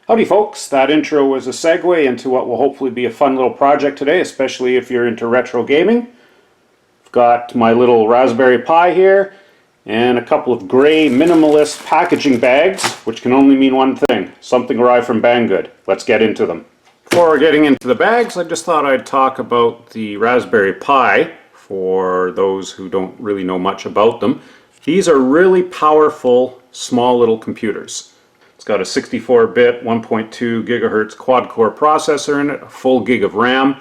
Howdy folks, that intro was a segue into what will hopefully be a fun little project today, especially if you're into retro gaming. I've got my little Raspberry Pi here and a couple of gray minimalist packaging bags, which can only mean one thing: something arrived from Banggood. Let's get into them. Before getting into the bags, I just thought I'd talk about the Raspberry Pi for those who don't really know much about them. These are really powerful, small little computers. It's got a 64-bit, 1.2 gigahertz quad-core processor in it, a full gig of RAM,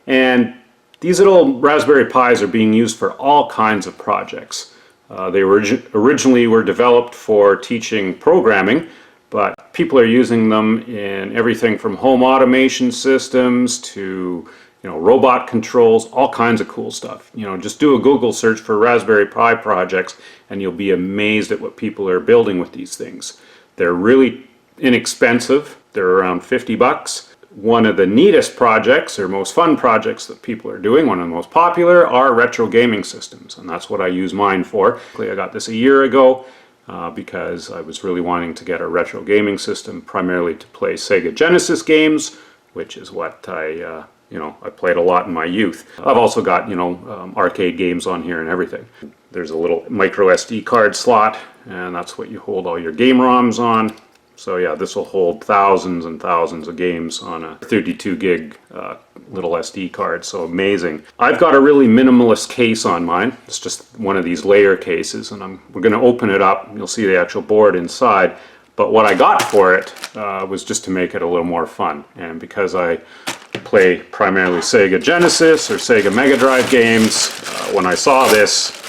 and these little Raspberry Pis are being used for all kinds of projects. They originally were developed for teaching programming, but people are using them in everything from home automation systems to robot controls, all kinds of cool stuff. Just do a Google search for Raspberry Pi projects and you'll be amazed at what people are building with these things. They're really inexpensive. They're around 50 bucks. One of the neatest projects or most fun projects that people are doing, one of the most popular, are retro gaming systems, and that's what I use mine for. I got this a year ago because I was really wanting to get a retro gaming system primarily to play Sega Genesis games, which is what I played a lot in my youth. I've also got, arcade games on here and everything. There's a little micro SD card slot, and that's what you hold all your game ROMs on. So yeah, this will hold thousands and thousands of games on a 32 gig little SD card, so amazing. I've got a really minimalist case on mine. It's just one of these layer cases, and we're going to open it up. You'll see the actual board inside. But what I got for it was just to make it a little more fun, and because I play primarily Sega Genesis or Sega Mega Drive games, when I saw this,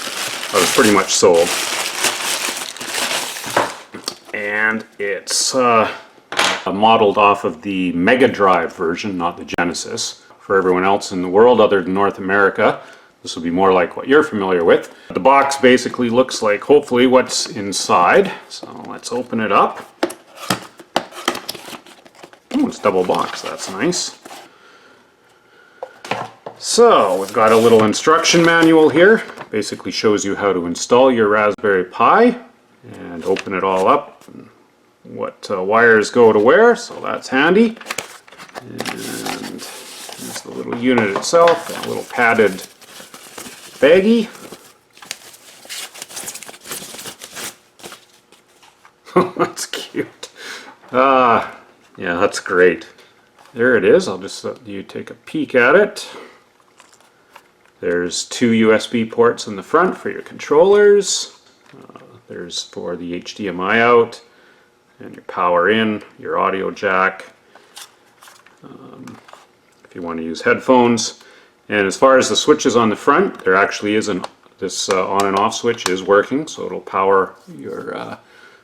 I was pretty much sold. And it's modeled off of the Mega Drive version, not the Genesis. For everyone else in the world other than North America, this will be more like what you're familiar with. The box basically looks like, hopefully, what's inside. So let's open it up. Oh, it's double box, that's nice. So we've got a little instruction manual here. Basically shows you how to install your Raspberry Pi and open it all up, and what wires go to where, so that's handy. And there's the little unit itself, a little padded baggie. That's cute. Yeah, that's great. There it is. I'll just let you take a peek at it. There's two USB ports in the front for your controllers. There's for the HDMI out and your power in, your audio jack, if you want to use headphones. And as far as the switches on the front, there actually is this on and off switch is working, so it'll power your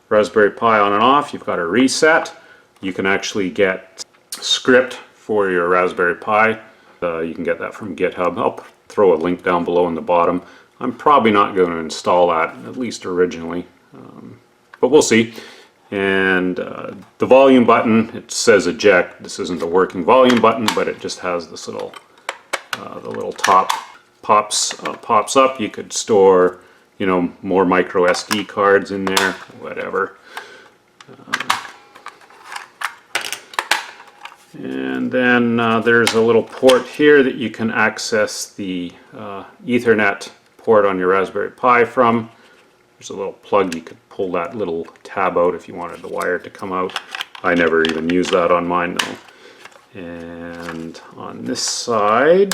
Raspberry Pi on and off. You've got a reset. You can actually get script for your Raspberry Pi. You can get that from Github. I'll throw a link down below in the bottom. I'm probably not going to install that, at least originally, but we'll see. And the volume button, it says eject. This isn't a working volume button, but it just has this little, the little top pops up. You could store, more micro SD cards in there, whatever. And then there's a little port here that you can access the Ethernet port on your Raspberry Pi from. There's a little plug, you could pull that little tab out if you wanted the wire to come out. I never even use that on mine though. And on this side,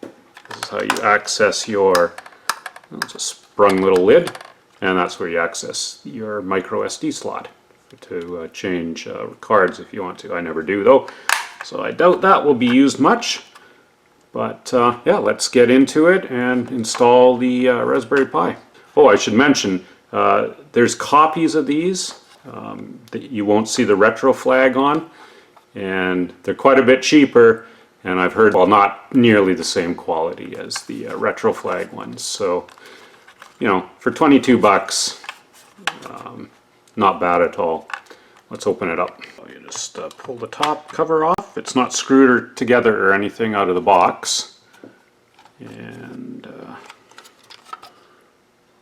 this is how you access your, it's a sprung little lid, and that's where you access your micro SD slot to change cards if you want to. I never do though, so I doubt that will be used much. But yeah, let's get into it and install the Raspberry Pi. Oh, I should mention, there's copies of these that you won't see the retro flag on, and they're quite a bit cheaper, and I've heard, well, not nearly the same quality as the retro flag ones. So, for 22 bucks, not bad at all. Let's open it up. You just pull the top cover off. It's not screwed together or anything out of the box. And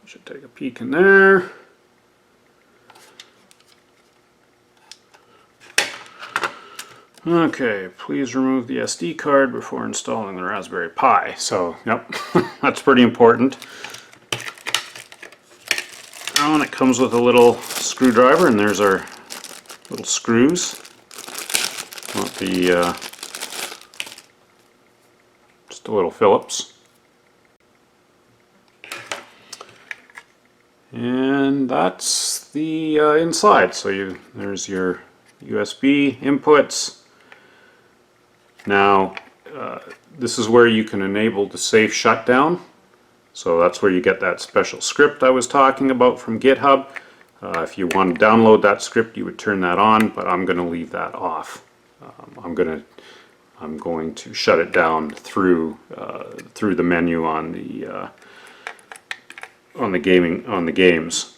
should take a peek in there. Okay, please remove the SD card before installing the Raspberry Pi. So, yep, that's pretty important. Oh, and it comes with a little screwdriver, and there's our little screws. Not the, just a little Phillips. And that's the inside. So there's your USB inputs. Now, this is where you can enable the safe shutdown. So that's where you get that special script I was talking about from GitHub. If you want to download that script, you would turn that on, but I'm going to leave that off. I'm going to shut it down through the menu on the games.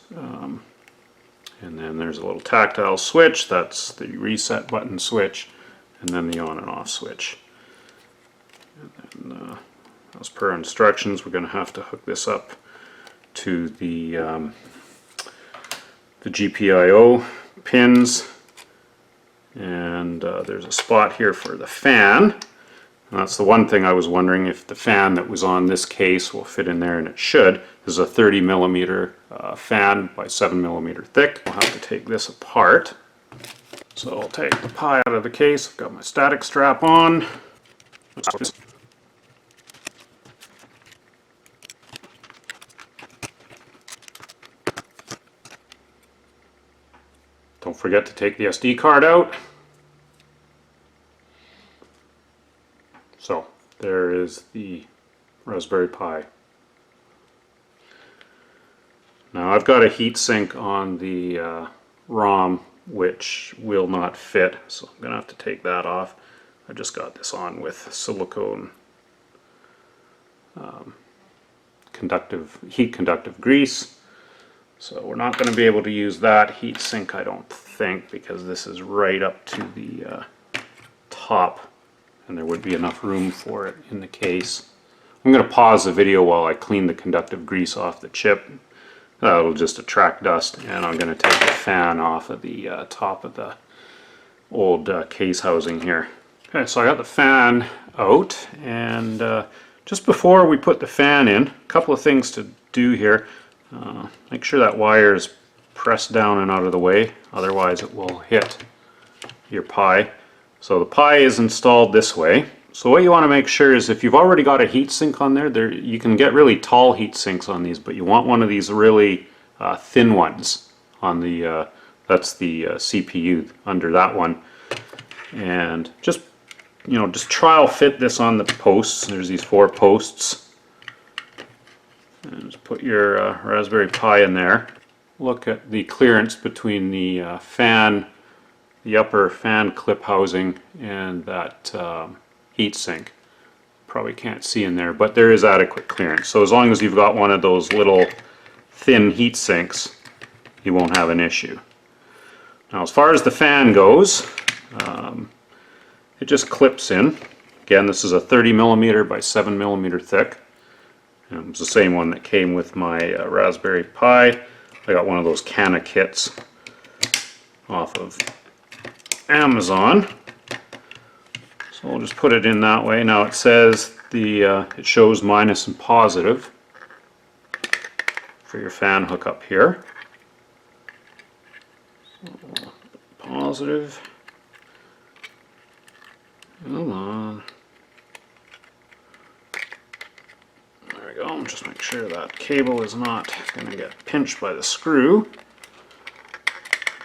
And then there's a little tactile switch. That's the reset button switch, and then the on and off switch. And then, as per instructions, we're going to have to hook this up to the GPIO pins, and there's a spot here for the fan. And that's the one thing I was wondering, if the fan that was on this case will fit in there, and it should. This is a 30 millimeter fan by 7 millimeter thick. I'll have to take this apart. So I'll take the Pi out of the case. I've got my static strap on. Don't forget to take the SD card out. So there is the Raspberry Pi. Now I've got a heat sink on the ROM which will not fit, so I'm going to have to take that off. I just got this on with silicone heat conductive grease. So we're not going to be able to use that heat sink, I don't think, because this is right up to the top, and there would be enough room for it in the case. I'm going to pause the video while I clean the conductive grease off the chip. It'll just attract dust, and I'm going to take the fan off of the top of the old case housing here. Okay, so I got the fan out, and just before we put the fan in, a couple of things to do here. Make sure that wire is pressed down and out of the way, otherwise it will hit your Pi. So the Pi is installed this way. So what you want to make sure is, if you've already got a heatsink on there, you can get really tall heat sinks on these, but you want one of these really thin ones on the, that's the CPU under that one. And just trial fit this on the posts. There's these 4 posts. And just put your Raspberry Pi in there. Look at the clearance between the fan, the upper fan clip housing, and that heat sink. Probably can't see in there, but there is adequate clearance. So as long as you've got one of those little thin heat sinks, you won't have an issue. Now as far as the fan goes, it just clips in. Again, this is a 30 millimeter by 7 millimeter thick. And it was the same one that came with my Raspberry Pi. I got one of those Cana kits off of Amazon. So we'll just put it in that way. Now it says it shows minus and positive for your fan hookup here. So, positive. Come on. There we go. Just make sure that cable is not going to get pinched by the screw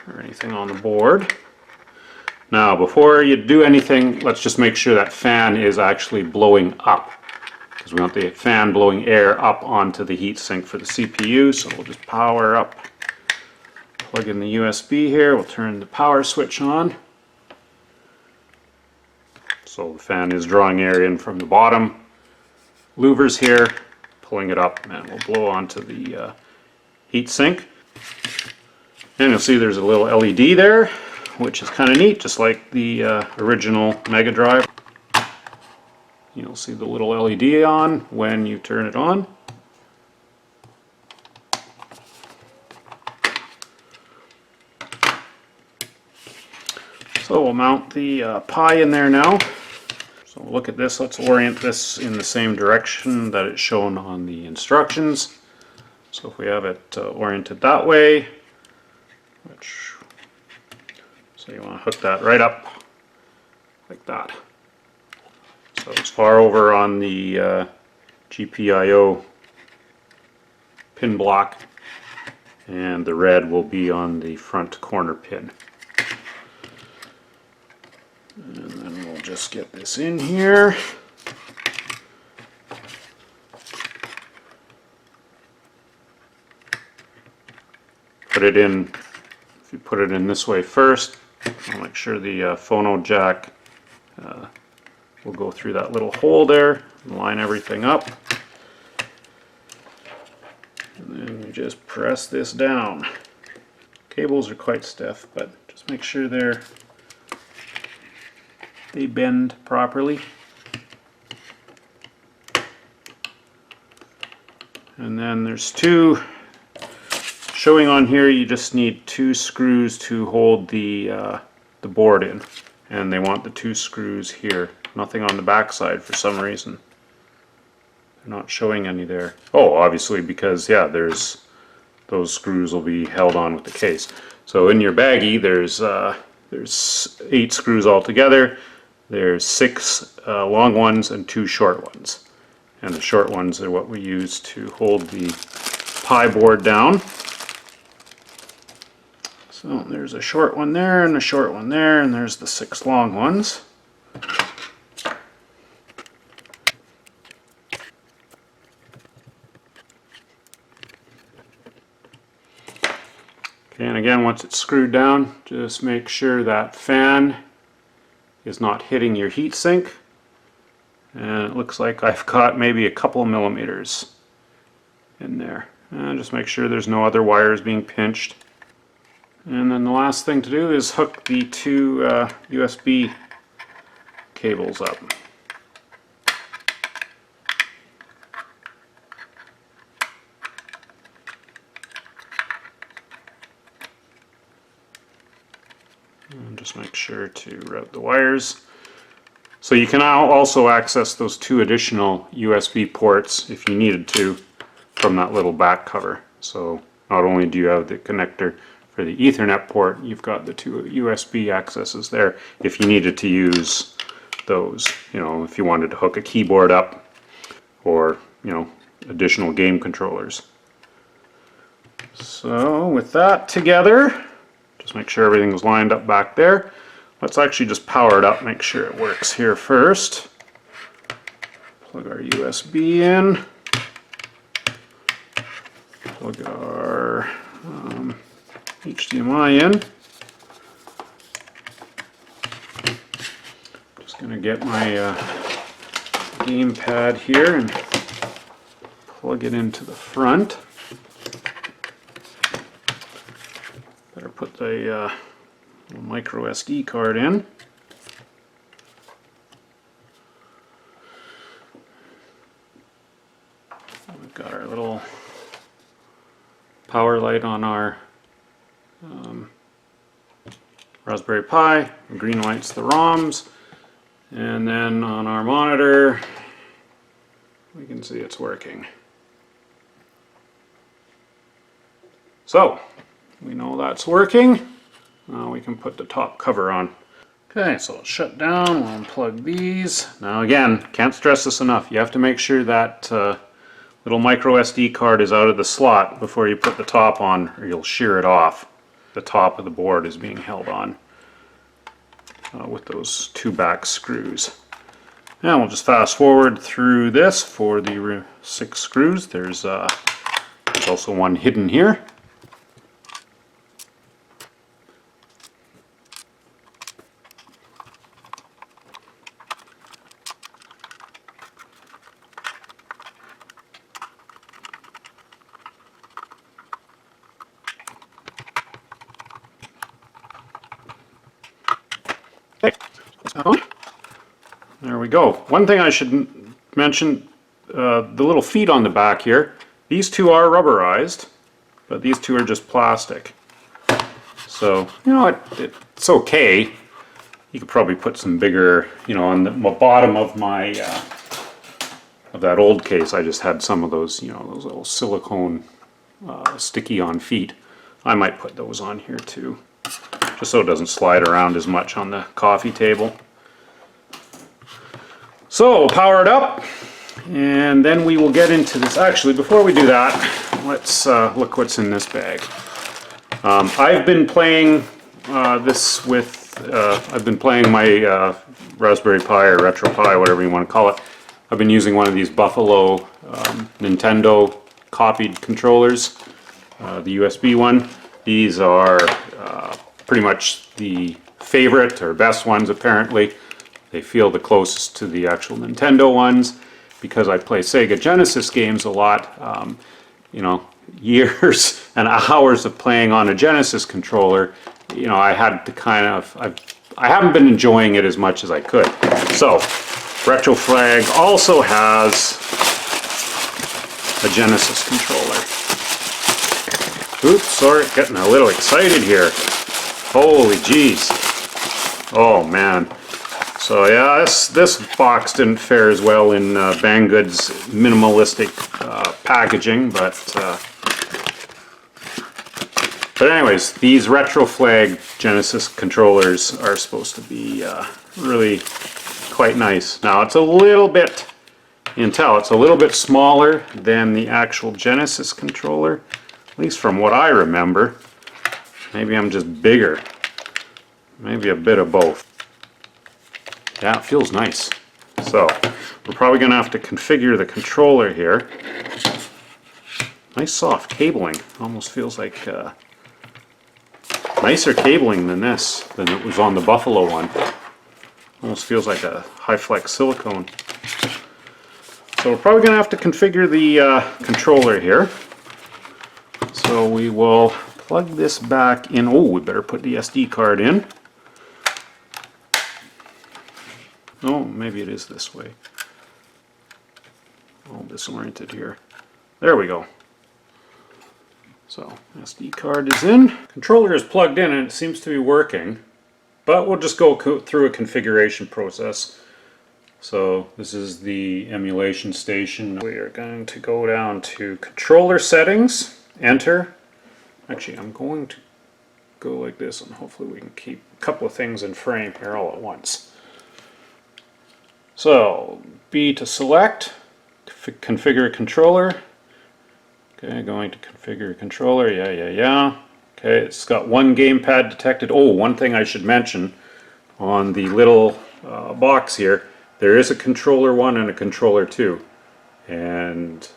or anything on the board. Now, before you do anything, let's just make sure that fan is actually blowing up, because we want the fan blowing air up onto the heatsink for the CPU. So we'll just power up, plug in the USB here, we'll turn the power switch on. So the fan is drawing air in from the bottom louvers here, pulling it up, and we'll blow onto the heatsink. And you'll see there's a little LED there, which is kind of neat, just like the original Mega Drive. You'll see the little LED on when you turn it on. So we'll mount the Pi in there now. So look at this, let's orient this in the same direction that it's shown on the instructions. So if we have it oriented that way, so you want to hook that right up like that. So it's far over on the GPIO pin block, and the red will be on the front corner pin. And then we'll just get this in here. Put it in, if you put it in this way first, I'll make sure the phono jack will go through that little hole there and line everything up. And then you just press this down. Cables are quite stiff, but just make sure they bend properly. And then there's two, showing on here you just need 2 screws to hold the board in. And they want the 2 screws here. Nothing on the back side for some reason. They're not showing any there. Oh, obviously because, yeah, those screws will be held on with the case. So in your baggie there's 8 screws altogether. There's 6 long ones and 2 short ones. And the short ones are what we use to hold the Pi board down. So there's a short one there and a short one there, and there's the 6 long ones. Okay, and again, once it's screwed down, just make sure that fan is not hitting your heat sink. And it looks like I've got maybe a couple of millimeters in there. And just make sure there's no other wires being pinched. And then the last thing to do is hook the 2 USB cables up. And just make sure to route the wires. So you can now also access those 2 additional USB ports if you needed to from that little back cover. So not only do you have the connector for the Ethernet port, you've got the 2 USB accesses there if you needed to use those. You know, if you wanted to hook a keyboard up or, you know, additional game controllers. So with that together, just make sure everything's lined up back there. Let's actually just power it up, make sure it works here first. Plug our USB in. Plug our HDMI in. Just going to get my gamepad here and plug it into the front. Better put the micro SD card in. We've got our little power light on our Raspberry Pi. The green light's the ROMs, and then on our monitor we can see it's working. So we know that's working. Now we can put the top cover on. Okay, so let's shut down, we'll unplug these. Now again, can't stress this enough, you have to make sure that little micro SD card is out of the slot before you put the top on, or you'll shear it off. The top of the board is being held on with those 2 back screws. Now we'll just fast forward through this for the 6 screws. There's also one hidden here. Okay, there we go. One thing I should mention, the little feet on the back here, these 2 are rubberized, but these 2 are just plastic. So, you know, it's okay. You could probably put some bigger, you know, on the bottom of my of that old case. I just had some of those, you know, those little silicone sticky on feet. I might put those on here too, just so it doesn't slide around as much on the coffee table. So we'll power it up, and then we will get into this. Actually, before we do that, let's look what's in this bag. I've been playing this with. I've been playing my Raspberry Pi or RetroPi, whatever you want to call it. I've been using one of these Buffalo Nintendo copied controllers, the USB one. These are pretty much the favorite or best ones apparently. They feel the closest to the actual Nintendo ones because I play Sega Genesis games a lot. You know, years and hours of playing on a Genesis controller, you know, I had to kind of, I haven't been enjoying it as much as I could. So, Retroflag also has a Genesis controller. Oops, sorry, getting a little excited here. Holy jeez. Oh man. So yeah, this box didn't fare as well in Banggood's minimalistic packaging, but anyways, these Retroflag Genesis controllers are supposed to be really quite nice. Now it's a little bit, you can tell, it's a little bit smaller than the actual Genesis controller, at least from what I remember. Maybe I'm just bigger. Maybe a bit of both. Yeah, it feels nice. So, we're probably going to have to configure the controller here. Nice soft cabling. Almost feels like nicer cabling than this, than it was on the Buffalo one. Almost feels like a high flex silicone. So we're probably going to have to configure the controller here. So we will plug this back in. Oh, we better put the SD card in. Oh, maybe it is this way. All disoriented here. There we go. So, SD card is in. Controller is plugged in and it seems to be working. But we'll just go through a configuration process. So, this is the emulation station. We are going to go down to controller settings, enter. Actually, I'm going to go like this and hopefully we can keep a couple of things in frame here all at once. So, B to select, configure controller. Okay, going to configure controller, yeah. Okay, it's got one gamepad detected. Oh, one thing I should mention on the little box here, there is a controller 1 and a controller 2. And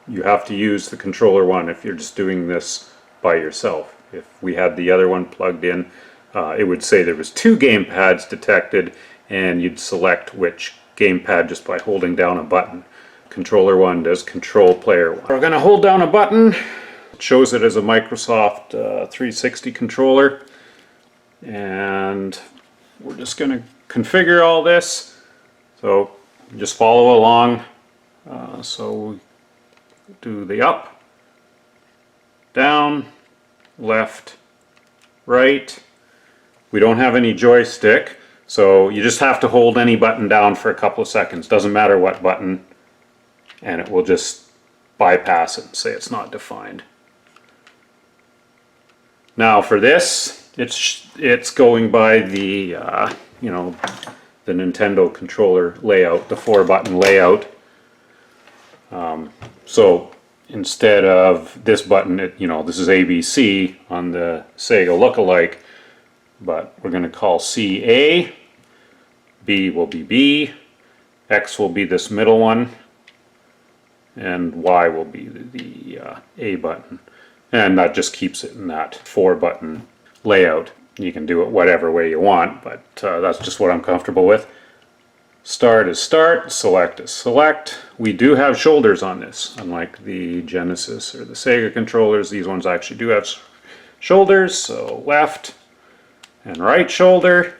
you have to use the controller 1 if you're just doing this by yourself. If we had the other one plugged in, it would say there was 2 gamepads detected, and you'd select which gamepad just by holding down a button. Controller 1 does control player 1. We're going to hold down a button. It shows it as a Microsoft 360 controller. And we're just going to configure all this. So just follow along. So we do the up, down, left, right. We don't have any joystick. So you just have to hold any button down for a couple of seconds. Doesn't matter what button, and it will just bypass it and say it's not defined. Now for this, it's going by the you know, the Nintendo controller layout, the 4-button layout. So instead of this button, you know, this is ABC on the Sega lookalike. But we're going to call C A, B will be B, X will be this middle one, and Y will be the A button. And that just keeps it in that 4-button layout. You can do it whatever way you want, but that's just what I'm comfortable with. Start is start, select is select. We do have shoulders on this, unlike the Genesis or the Sega controllers. These ones actually do have shoulders, so left and right shoulder.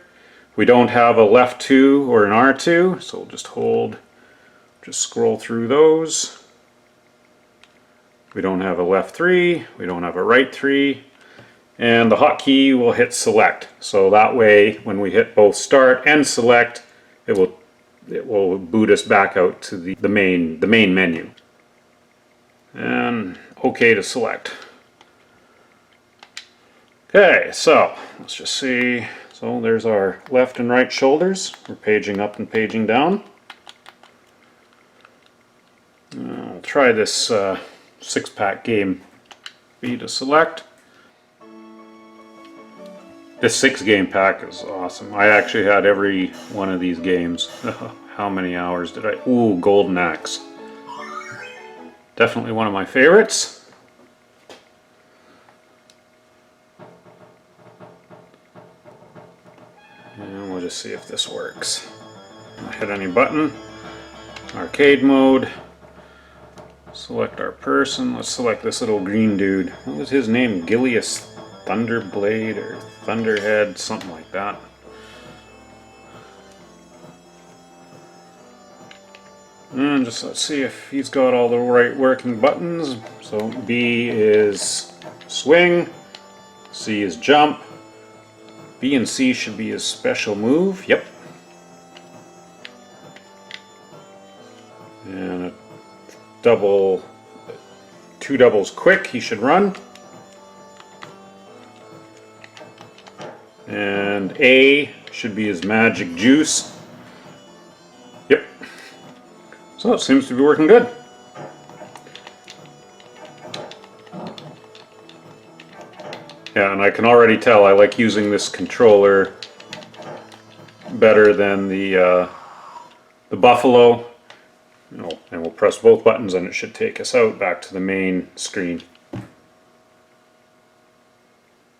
We don't have a left 2 or an R2, so we'll just scroll through those. We don't have a left 3, we don't have a right 3, and the hotkey will hit select. So that way, when we hit both start and select, it will boot us back out to the main menu. And OK to select. Okay, so let's just see. So there's our left and right shoulders. We're paging up and paging down. I'll try this 6-pack game B to select. This 6-game pack is awesome. I actually had every one of these games. How many hours did I? Ooh, Golden Axe. Definitely one of my favorites. And we'll just see if this works. Hit any button. Arcade mode. Select our person. Let's select this little green dude. What was his name? Gilius Thunderblade or Thunderhead, something like that. And just let's see if he's got all the right working buttons. So B is swing, C is jump, B and C should be his special move. Yep. And two doubles quick, he should run. And A should be his magic juice. Yep. So it seems to be working good. Yeah, and I can already tell I like using this controller better than the Buffalo. You know, and we'll press both buttons and it should take us out back to the main screen.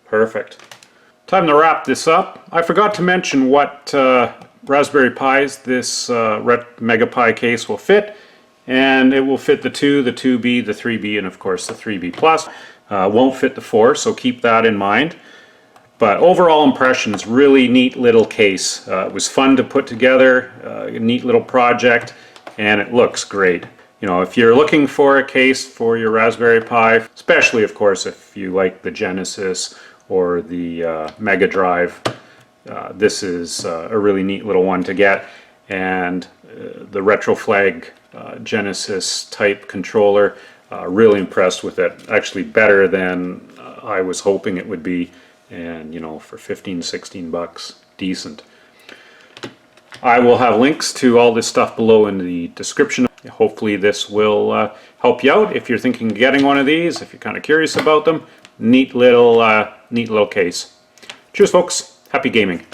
Perfect. Time to wrap this up. I forgot to mention what Raspberry Pis this MegaPi case will fit, and it will fit the 2, the 2B, the 3B, and of course the 3B Plus. Won't fit the 4, so keep that in mind. But overall impressions, really neat little case. It was fun to put together, a neat little project, and it looks great. You know, if you're looking for a case for your Raspberry Pi, especially of course if you like the Genesis or the Mega Drive, this is a really neat little one to get. And the Retroflag Genesis type controller, really impressed with it. Actually better than I was hoping it would be. And you know, for 15-16 bucks, decent. I will have links to all this stuff below in the description. Hopefully this will help you out if you're thinking of getting one of these, if you're kind of curious about them. Neat little case. Cheers folks, happy gaming.